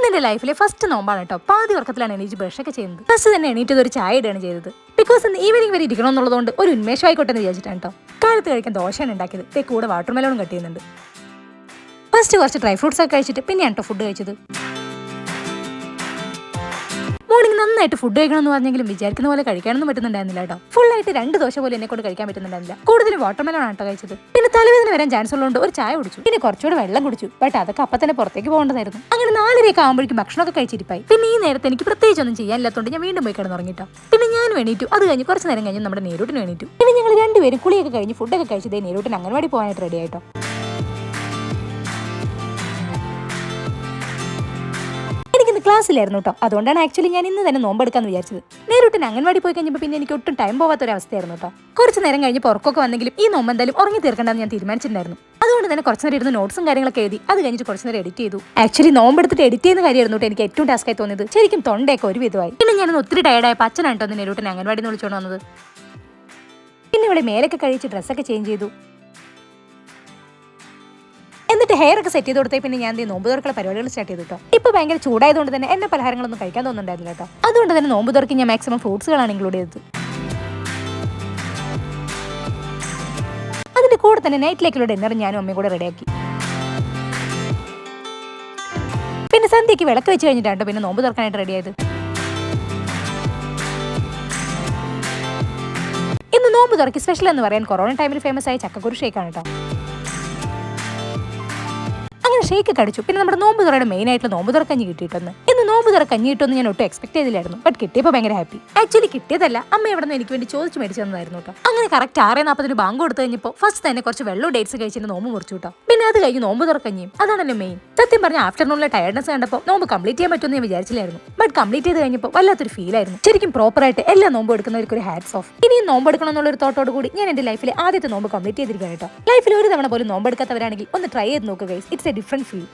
എന്റെ ലൈഫിലെ ഫസ്റ്റ് നോമ്പാണ് കേട്ടോ. പാതി ഉറക്കത്തിലാണ് എണീറ്റ് ബ്രഷൊക്കെ ചെയ്യുന്നത്. ഫസ്റ്റ് തന്നെ എണീറ്റത് ഒരു ചായ ഇടുകയാണ് ചെയ്തത്. ബിക്കോസ് ഇന്ന് ഈവനിങ് വരെ ഇരിക്കണമെന്നുള്ളതുകൊണ്ട് ഒരു ഉന്മേഷം ആയിക്കോട്ടെ എന്ന് വിചാരിച്ചിട്ടാണ് കേട്ടോ. കാലത്ത് കഴിക്കാൻ ദോശയാണ് ഉണ്ടാക്കിയത്. കൂടെ വാട്ടർ മെലോണും കട്ട് ചെയ്യുന്നുണ്ട്. ഫസ്റ്റ് കുറച്ച് ഡ്രൈ ഫ്രൂട്ട്സ് ഒക്കെ കഴിച്ചിട്ട് പിന്നെയാണ് കേട്ടോ ഫുഡ് കഴിച്ചത്. മോർണിംഗ് നന്നായിട്ട് ഫുഡ് കഴിക്കണമെന്ന് പറഞ്ഞെങ്കിലും വിചാരിക്കുന്ന പോലെ കഴിക്കാനൊന്നും പറ്റുന്നുണ്ടായിരുന്നില്ല കേട്ടോ. ഫുൾ ആയിട്ട് 2 ദോശ പോലെ എന്നെ കൊണ്ട് കഴിക്കാൻ പറ്റുന്നുണ്ടായിരുന്നില്ല. കൂടുതൽ വാട്ടർ മെലോൺ ആണ് കേട്ടോ കഴിച്ചത്. പിന്നെ തലവേദന വരാൻ ചാൻസ് ഉള്ളതുകൊണ്ട് ഒരു ചായ കുടിച്ചു. പിന്നെ കുറച്ചുകൂടെ വെള്ളം കുടിച്ചു. ബട്ട് അതൊക്കെ അപ്പം തന്നെ പുറത്തേക്ക് പോകേണ്ടതായിരുന്നു. അങ്ങനെ 4:30 ആകുമ്പോഴേക്കും ഭക്ഷണമൊക്കെ കഴിച്ചിരിപ്പായി. പിന്നെ ഈ നേരത്തെ എനിക്ക് പ്രത്യേകിച്ച് ഒന്നും ചെയ്യാനില്ലാത്തതുകൊണ്ട് ഞാൻ വീണ്ടും പോയി കിടന്നുറങ്ങിട്ടോ. പിന്നെ ഞാൻ എണീറ്റു. അത് കഴിഞ്ഞ് കുറച്ച് നേരം കഴിഞ്ഞ് നമ്മുടെ നേരൂട്ടിന് എണീറ്റു. പിന്നെ ഞങ്ങൾ രണ്ടുപേരും കുളിയൊക്കെ കഴിഞ്ഞ് ഫുഡൊക്കെ കഴിച്ചതേ നേരൂട്ടിന് അംഗൻവാടി പോകാനായിട്ട് റെഡി ആയിട്ടോ. ക്ലാസ്സിലായിരുന്നു കേട്ടോ. അതുകൊണ്ടാണ് ആക്ച്വലി ഞാൻ ഇന്ന് തന്നെ നോമ്പെടുക്കാന്ന് വിചാരിച്ചത്. നേരിട്ട് അംഗൻവാടി പോയി കഴിഞ്ഞപ്പോൾ പിന്നെ എനിക്ക് ഒട്ടും ടൈം പോകാത്തൊരവസ്ഥയായിരുന്നു കേട്ടോ. കുറച്ച് നേരം കഴിഞ്ഞ് പുറക്കൊക്കെ വന്നെങ്കിലും ഈ നോമ്പ് എന്തായാലും ഉറങ്ങി തീർക്കണ്ടെന്ന് ഞാൻ തീരുമാനിച്ചിട്ടുണ്ടായിരുന്നു. അതുകൊണ്ട് തന്നെ കുറച്ച് നേരം ഇരുന്ന് നോട്ട്സും കാര്യങ്ങളൊക്കെ എഴുതി. അത് കഴിഞ്ഞിട്ട് കുറച്ച് നേരം എഡിറ്റ് ചെയ്തു. ആക്ച്വലി നോമ്പെടുത്തിട്ട് എഡിറ്റ് ചെയ്യുന്ന കാര്യമായിരുന്നു കേട്ടോ എനിക്ക് ഏറ്റവും ടാസ്ക് ആയി തോന്നിയത്. ശരിക്കും തൊണ്ടയൊക്കെ ഒരു വിധമായി. പിന്നെ ഞാൻ ഒത്തിരി ടയർഡായപ്പോൾ അച്ഛനാണ് കേട്ടോ നേരിട്ട് അംഗൻവാടി എന്ന് വിളിച്ചോണ്ട് വന്നത്. പിന്നെ ഇവിടെ മേലൊക്കെ കഴിച്ച് ഡ്രസ്സൊക്കെ ചേഞ്ച് ചെയ്തു. എന്നിട്ട് ഹെയർ ഒക്കെ സെറ്റ് ചെയ്ത് കൊടുത്തേ പിന്നെ ഞാൻ നോമ്പ് തുറക്കുള്ള പരിപാടികൾ സ്റ്റാർട്ട് ചെയ്തു കേട്ടോ. ഇപ്പൊ ഭയങ്കര ചൂടായതുകൊണ്ട് തന്നെ എന്നെ പലഹാരങ്ങളൊന്നും കഴിക്കാൻ തോന്നുന്നുണ്ടായിരുന്നില്ല കേട്ടോ. അതുകൊണ്ട് തന്നെ നോമ്പ് തുറക്കി ഞാൻ മാക്സിമം ഫ്രൂട്ട്സുകളാണ് ഇൻക്ലൂഡ് ചെയ്തത്. അതിന്റെ കൂടെ തന്നെ നൈറ്റിലേക്കുള്ള ഡിന്നർ ഞാനും അമ്മയും കൂടെ റെഡിയാക്കി. പിന്നെ സന്ധ്യയ്ക്ക് വിളക്ക് വെച്ച് കഴിഞ്ഞിട്ടാണ് പിന്നെ നോമ്പ് തുറക്കാനായിട്ട് റെഡിയായത്. ഇന്ന് നോമ്പ് തുറക്കി സ്പെഷ്യൽ എന്ന് പറയാൻ കൊറോണ ടൈമിൽ ഫേമസ് ആയ ചക്കക്കുരു ഷേക്കാണ് കേട്ടോ. ഷേക്ക് കടിച്ചു. പിന്നെ നമ്മുടെ നോമ്പ് തുറയുടെ മെയിൻ ആയിട്ടുള്ള നോമ്പ് തുറ കഞ്ഞി കിട്ടിയിട്ടൊന്ന്. ഇന്ന് നോമ്പ് തുറ കഞ്ഞി കിട്ടുമെന്ന് ഞാൻ ഒട്ടും എക്സ്പെക്ട് ചെയ്തില്ലായിരുന്നു. ബട്ട് കിട്ടിയപ്പോൾ ഭയങ്കര ഹാപ്പി. ആക്ച്വലി കിട്ടിയതല്ല, അമ്മ എവിടെ നിന്ന് എനിക്ക് വേണ്ടി ചോദിച്ചു മേടിച്ചു തന്നതായിരുന്നു കേട്ടോ. അങ്ങനെ കറക്റ്റ് 6:40 ബാങ്ക് കൊടുത്തു കഴിഞ്ഞപ്പോൾ ഫസ്റ്റ് തന്നെ കുറച്ച് വെള്ളം ഡേറ്റ്സ് കഴിച്ചിട്ട് നോമ്പ് മുറിച്ചു കേട്ടോ. പിന്നെ അത് കഴിഞ്ഞ് നോമ്പ് തുറ കഞ്ഞിയും അതാണല്ലോ മെയിൻ. സത്യം പറഞ്ഞ ആഫ്റ്റർനൂണിലെ ടയർഡ്നെസ് കണ്ടപ്പോൾ നോമ്പ് കംപ്ലീറ്റ് ചെയ്യാൻ പറ്റുമെന്ന് ഞാൻ വിചാരിച്ചില്ലായിരുന്നു. ബട്ട് കംപ്ലീറ്റ് ചെയ്ത് കഴിഞ്ഞപ്പോൾ വല്ലാത്തൊരു ഫീൽ ആയിരുന്നു. ശരിക്കും പ്രോപ്പറായിട്ട് എല്ലാ നോമ്പ് എടുക്കുന്നവർക്ക് ഒരു ഹാറ്റ്സ് ഓഫ്. ഇനിയും നോമ്പ് എടുക്കണം എന്നുള്ളൊരു തോട്ടോട് കൂടി ഞാൻ എന്റെ ലൈഫിലെ ആദ്യത്തെ നോമ്പ് കംപ്ലീറ്റ് ചെയ്തിരിക്കുകയാണ് കേട്ടോ. ലൈഫിൽ ഒരു തവണ പോലും നോമ്പ് എടുക്കാത്തവരാണെങ്കിൽ ഒന്ന് ട്രൈ ചെയ്ത് നോക്കുക guys. It's A different feel.